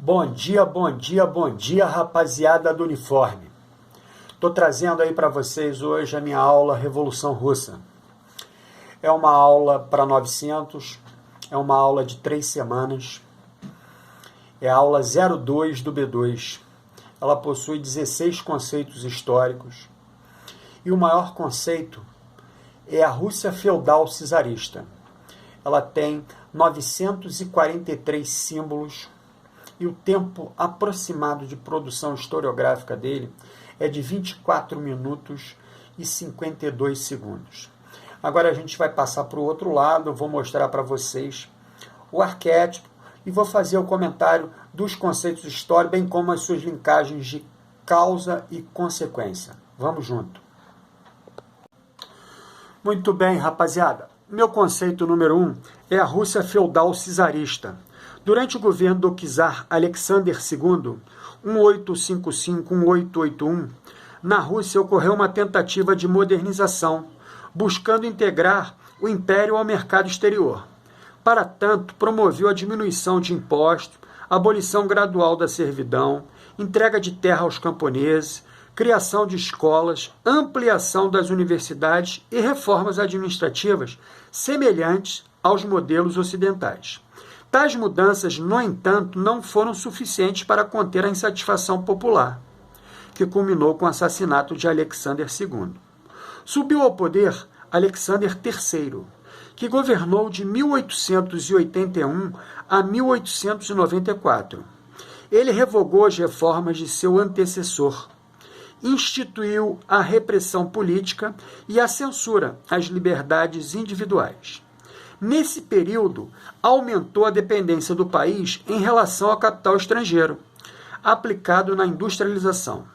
Bom dia, bom dia, bom dia, rapaziada do uniforme. Estou trazendo aí para vocês hoje a minha aula Revolução Russa. É uma aula para 900, é uma aula de 3 semanas, é a aula 02 do B2. Ela possui 16 conceitos históricos e o maior conceito é a Rússia feudal czarista. Ela tem 943 símbolos, e o tempo aproximado de produção historiográfica dele é de 24 minutos e 52 segundos. Agora a gente vai passar para o outro lado, eu vou mostrar para vocês o arquétipo e vou fazer o comentário dos conceitos históricos, bem como as suas linkagens de causa e consequência. Vamos junto. Muito bem, rapaziada. Meu conceito número 1 é a Rússia feudal czarista. Durante o governo do czar Alexander II, 1855-1881, na Rússia ocorreu uma tentativa de modernização, buscando integrar o império ao mercado exterior. Para tanto, promoveu a diminuição de impostos, abolição gradual da servidão, entrega de terra aos camponeses, criação de escolas, ampliação das universidades e reformas administrativas semelhantes aos modelos ocidentais. Tais mudanças, no entanto, não foram suficientes para conter a insatisfação popular, que culminou com o assassinato de Alexander II. Subiu ao poder Alexander III, que governou de 1881 a 1894. Ele revogou as reformas de seu antecessor, instituiu a repressão política e a censura às liberdades individuais. Nesse período, aumentou a dependência do país em relação ao capital estrangeiro, aplicado na industrialização.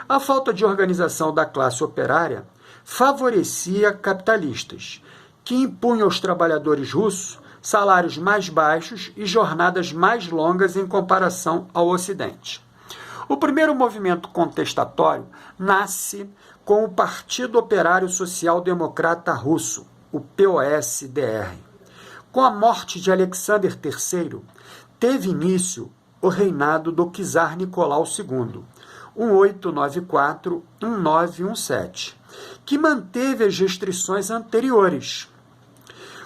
A falta de organização da classe operária favorecia capitalistas, que impunham aos trabalhadores russos salários mais baixos e jornadas mais longas em comparação ao Ocidente. O primeiro movimento contestatório nasce com o Partido Operário Social Democrata Russo, o POSDR. Com a morte de Alexander III, teve início o reinado do czar Nicolau II, 1894-1917, que manteve as restrições anteriores.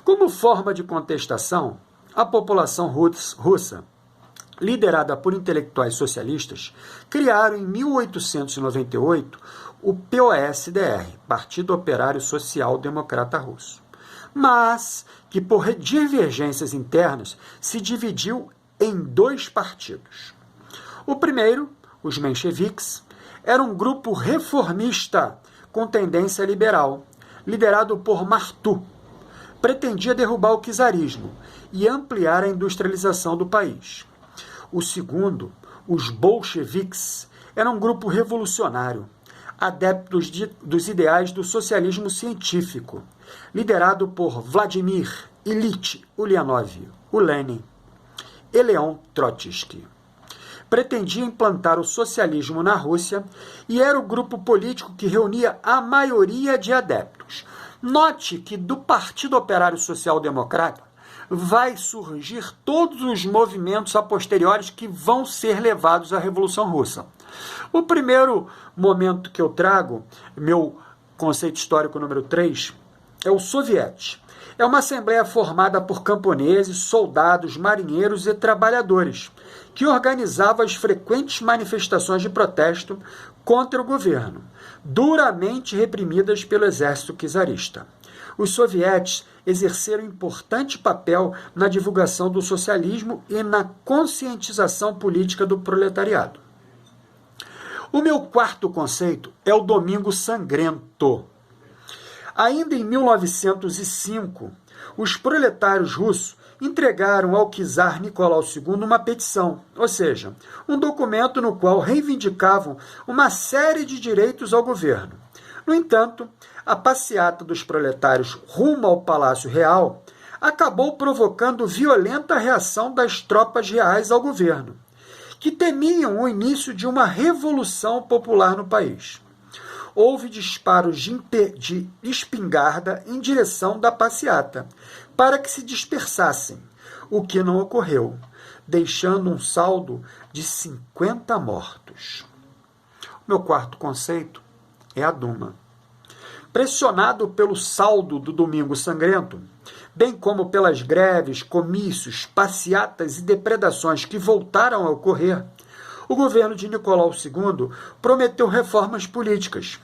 Como forma de contestação, a população russa, liderada por intelectuais socialistas, criaram em 1898 o POSDR, Partido Operário Social Democrata Russo, mas que por divergências internas se dividiu em 2 partidos. O primeiro, os mencheviques, era um grupo reformista com tendência liberal, liderado por Martu. Pretendia derrubar o czarismo e ampliar a industrialização do país. O segundo, os bolcheviques, era um grupo revolucionário, adeptos dos ideais do socialismo científico, liderado por Vladimir Ilyich Ulyanov, o Lenin, e Leon Trotsky. Pretendia implantar o socialismo na Rússia e era o grupo político que reunia a maioria de adeptos. Note que do Partido Operário Social Democrata vai surgir todos os movimentos a posteriores que vão ser levados à Revolução Russa. O primeiro momento que eu trago, meu conceito histórico número 3, é o Soviete. É uma assembleia formada por camponeses, soldados, marinheiros e trabalhadores, que organizava as frequentes manifestações de protesto contra o governo, duramente reprimidas pelo exército czarista. Os sovietes exerceram importante papel na divulgação do socialismo e na conscientização política do proletariado. O meu quarto conceito é o Domingo Sangrento. Ainda em 1905, os proletários russos entregaram ao czar Nicolau II uma petição, ou seja, um documento no qual reivindicavam uma série de direitos ao governo. No entanto, a passeata dos proletários rumo ao Palácio Real acabou provocando violenta reação das tropas reais ao governo, que temiam o início de uma revolução popular no país. Houve disparos de espingarda em direção da passeata, para que se dispersassem, o que não ocorreu. deixando um saldo de 50 mortos. O meu quarto conceito é a Duma. Pressionado pelo saldo do Domingo Sangrento, bem como pelas greves, comícios, passeatas e depredações que voltaram a ocorrer, o governo de Nicolau II prometeu reformas políticas.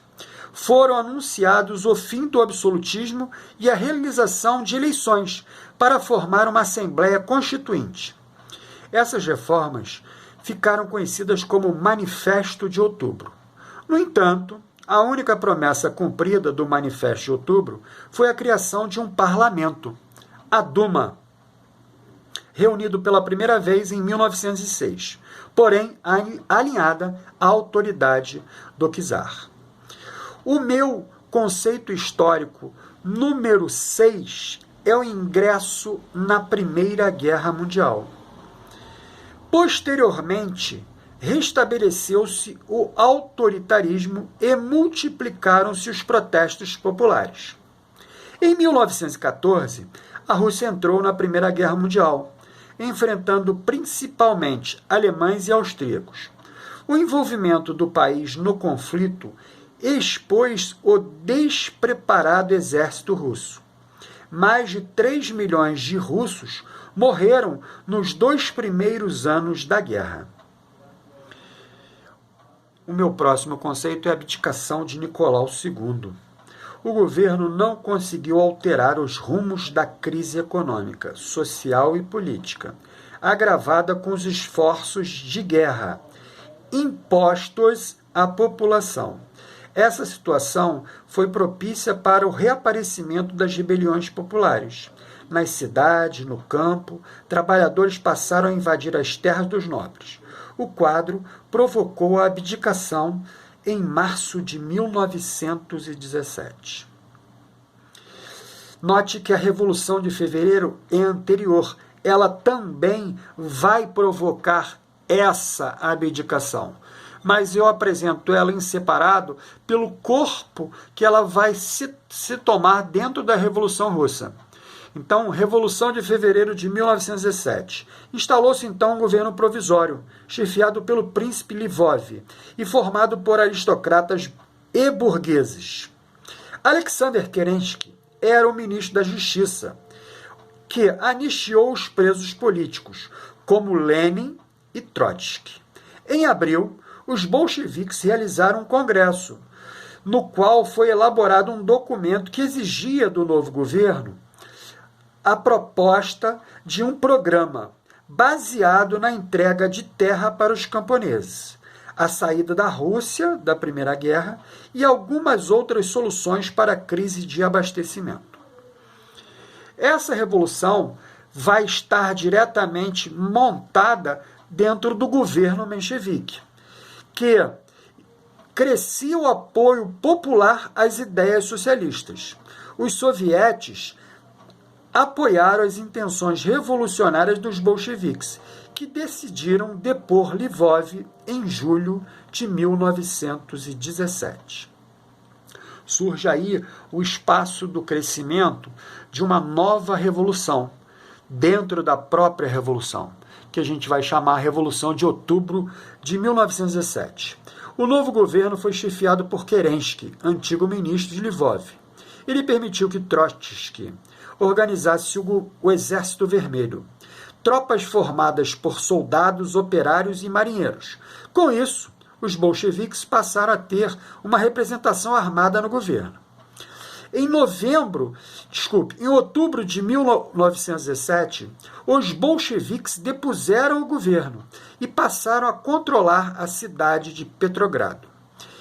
Foram anunciados o fim do absolutismo e a realização de eleições para formar uma Assembleia Constituinte. Essas reformas ficaram conhecidas como Manifesto de Outubro. No entanto, a única promessa cumprida do Manifesto de Outubro foi a criação de um parlamento, a Duma, reunido pela primeira vez em 1906, porém alinhada à autoridade do czar. O meu conceito histórico número 6 é o ingresso na Primeira Guerra Mundial. Posteriormente, restabeleceu-se o autoritarismo e multiplicaram-se os protestos populares. Em 1914, a Rússia entrou na Primeira Guerra Mundial, enfrentando principalmente alemães e austríacos. O envolvimento do país no conflito expôs o despreparado exército russo. Mais de 3 milhões de russos morreram nos 2 primeiros anos da guerra. O meu próximo conceito é a abdicação de Nicolau II. O governo não conseguiu alterar os rumos da crise econômica, social e política, agravada com os esforços de guerra impostos à população. Essa situação foi propícia para o reaparecimento das rebeliões populares. Nas cidades, no campo, trabalhadores passaram a invadir as terras dos nobres. O quadro provocou a abdicação em março de 1917. Note que a Revolução de Fevereiro é anterior. Ela também vai provocar essa abdicação. Mas eu apresento ela em separado pelo corpo que ela vai se tomar dentro da Revolução Russa. Então, Revolução de Fevereiro de 1917. Instalou-se então um governo provisório, chefiado pelo príncipe Lvov e formado por aristocratas e burgueses. Alexander Kerensky era o ministro da Justiça, que anistiou os presos políticos, como Lenin e Trotsky. Em abril, os bolcheviques realizaram um congresso, no qual foi elaborado um documento que exigia do novo governo a proposta de um programa baseado na entrega de terra para os camponeses, a saída da Rússia da Primeira Guerra e algumas outras soluções para a crise de abastecimento. Essa revolução vai estar diretamente montada dentro do governo menchevique, que crescia o apoio popular às ideias socialistas. Os sovietes apoiaram as intenções revolucionárias dos bolcheviques, que decidiram depor Lvov em julho de 1917. Surge aí o espaço do crescimento de uma nova revolução, dentro da própria revolução, que a gente vai chamar a Revolução de Outubro de 1917. O novo governo foi chefiado por Kerensky, antigo ministro de Lvov. Ele permitiu que Trotsky organizasse o Exército Vermelho, tropas formadas por soldados, operários e marinheiros. Com isso, os bolcheviques passaram a ter uma representação armada no governo. Em outubro de 1917, os bolcheviques depuseram o governo e passaram a controlar a cidade de Petrogrado.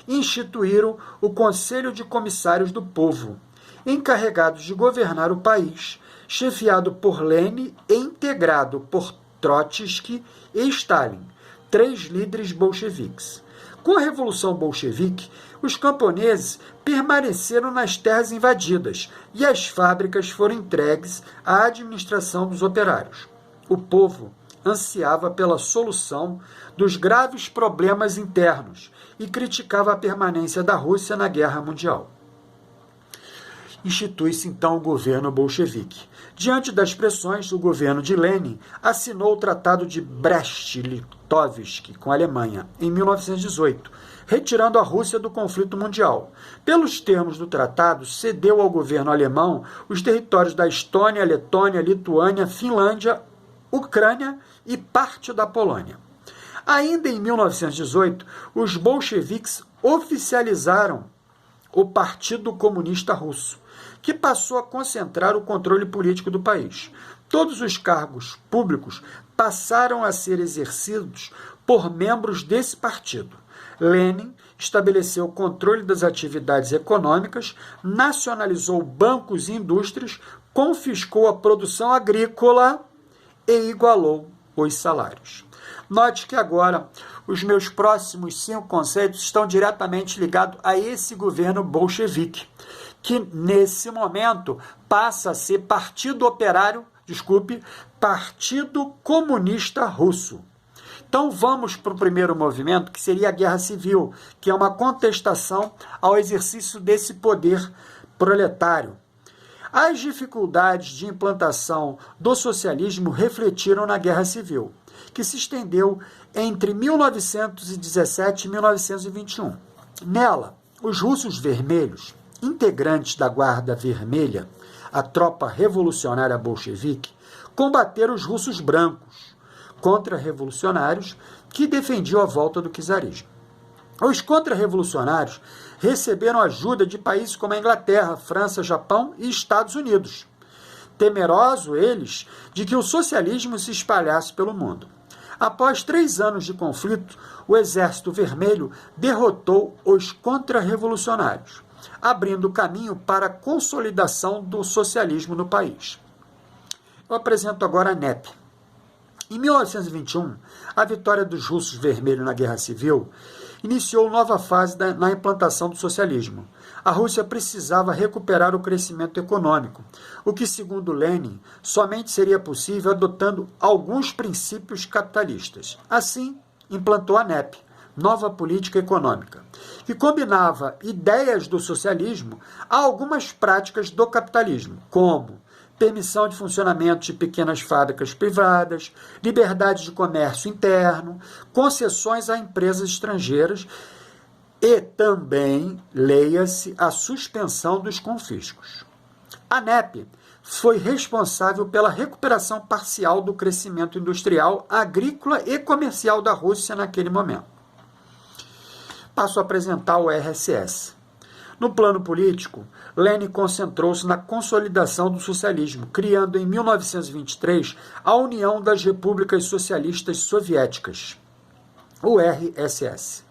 Instituíram o Conselho de Comissários do Povo, encarregados de governar o país, chefiado por Lenin e integrado por Trotsky e Stalin, 3 líderes bolcheviques. Com a Revolução Bolchevique, os camponeses permaneceram nas terras invadidas e as fábricas foram entregues à administração dos operários. O povo ansiava pela solução dos graves problemas internos e criticava a permanência da Rússia na Guerra Mundial. Institui-se então o governo bolchevique. Diante das pressões, o governo de Lenin assinou o Tratado de Brest-Litovsk com a Alemanha, em 1918, retirando a Rússia do conflito mundial. Pelos termos do tratado, cedeu ao governo alemão os territórios da Estônia, Letônia, Lituânia, Finlândia, Ucrânia e parte da Polônia. Ainda em 1918, os bolcheviques oficializaram o Partido Comunista Russo, que passou a concentrar o controle político do país. Todos os cargos públicos passaram a ser exercidos por membros desse partido. Lenin estabeleceu o controle das atividades econômicas, nacionalizou bancos e indústrias, confiscou a produção agrícola e igualou os salários. Note que agora os meus próximos 5 conceitos estão diretamente ligados a esse governo bolchevique, que nesse momento passa a ser Partido Comunista Russo. Então vamos para o primeiro movimento, que seria a Guerra Civil, que é uma contestação ao exercício desse poder proletário. As dificuldades de implantação do socialismo refletiram na Guerra Civil, que se estendeu entre 1917 e 1921. Nela, os russos vermelhos, integrantes da Guarda Vermelha, a tropa revolucionária bolchevique, combateram os russos brancos, contra-revolucionários que defendiam a volta do czarismo. Os contra-revolucionários receberam ajuda de países como a Inglaterra, França, Japão e Estados Unidos, temerosos eles de que o socialismo se espalhasse pelo mundo. Após 3 anos de conflito, o Exército Vermelho derrotou os contra-revolucionários, abrindo caminho para a consolidação do socialismo no país. Eu apresento agora a NEP. Em 1921, a vitória dos russos vermelhos na Guerra Civil iniciou nova fase na implantação do socialismo. A Rússia precisava recuperar o crescimento econômico, o que, segundo Lenin, somente seria possível adotando alguns princípios capitalistas. Assim, implantou a NEP, Nova Política Econômica, que combinava ideias do socialismo a algumas práticas do capitalismo, como permissão de funcionamento de pequenas fábricas privadas, liberdade de comércio interno, concessões a empresas estrangeiras e também, leia-se, a suspensão dos confiscos. A NEP foi responsável pela recuperação parcial do crescimento industrial, agrícola e comercial da Rússia naquele momento. Passo a apresentar o RSS. No plano político, Lenin concentrou-se na consolidação do socialismo, criando em 1923 a União das Repúblicas Socialistas Soviéticas, o RSS.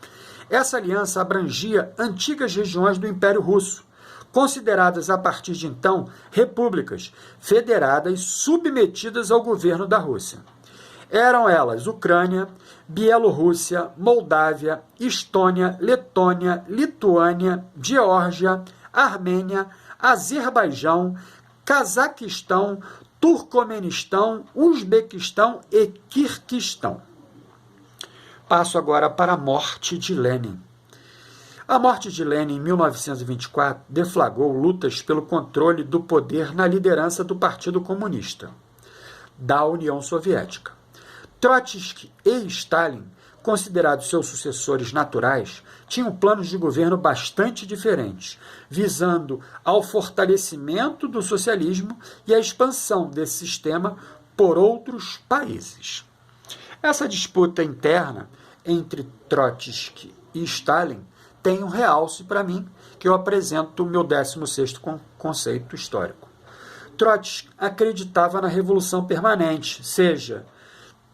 Essa aliança abrangia antigas regiões do Império Russo, consideradas a partir de então repúblicas federadas submetidas ao governo da Rússia. Eram elas Ucrânia, Bielorrússia, Moldávia, Estônia, Letônia, Lituânia, Geórgia, Armênia, Azerbaijão, Cazaquistão, Turcomenistão, Uzbequistão e Quirquistão. Passo agora para a morte de Lenin. A morte de Lenin, em 1924, deflagrou lutas pelo controle do poder na liderança do Partido Comunista da União Soviética. Trotsky e Stalin, considerados seus sucessores naturais, tinham planos de governo bastante diferentes, visando ao fortalecimento do socialismo e à expansão desse sistema por outros países. Essa disputa interna entre Trotsky e Stalin tem um realce para mim, que eu apresento o meu 16º conceito histórico. Trotsky acreditava na revolução permanente, seja,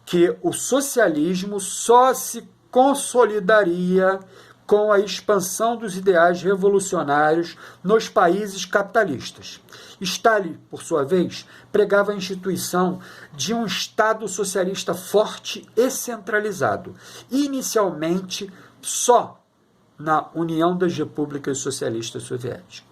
que o socialismo só se consolidaria com a expansão dos ideais revolucionários nos países capitalistas. Stalin, por sua vez, pregava a instituição de um Estado socialista forte e centralizado, inicialmente só na União das Repúblicas Socialistas Soviéticas.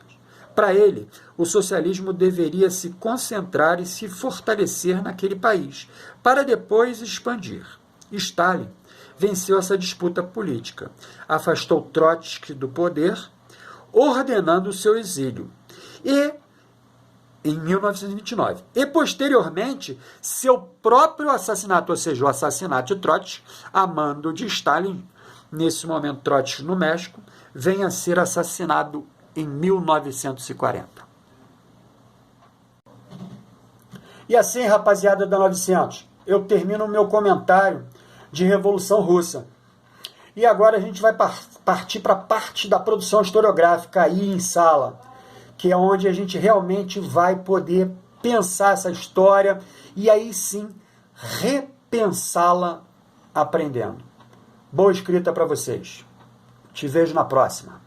Para ele, o socialismo deveria se concentrar e se fortalecer naquele país, para depois expandir. Stalin venceu essa disputa política, afastou Trotsky do poder, ordenando o seu exílio, e em 1929. E, posteriormente, seu próprio assassinato, ou seja, o assassinato de Trotsky, a mando de Stalin, nesse momento Trotsky no México, vem a ser assassinado em 1940. E assim, rapaziada da 900, eu termino o meu comentário de Revolução Russa. E agora a gente vai partir para a parte da produção historiográfica aí em sala, que é onde a gente realmente vai poder pensar essa história e aí sim repensá-la aprendendo. Boa escrita para vocês. Te vejo na próxima.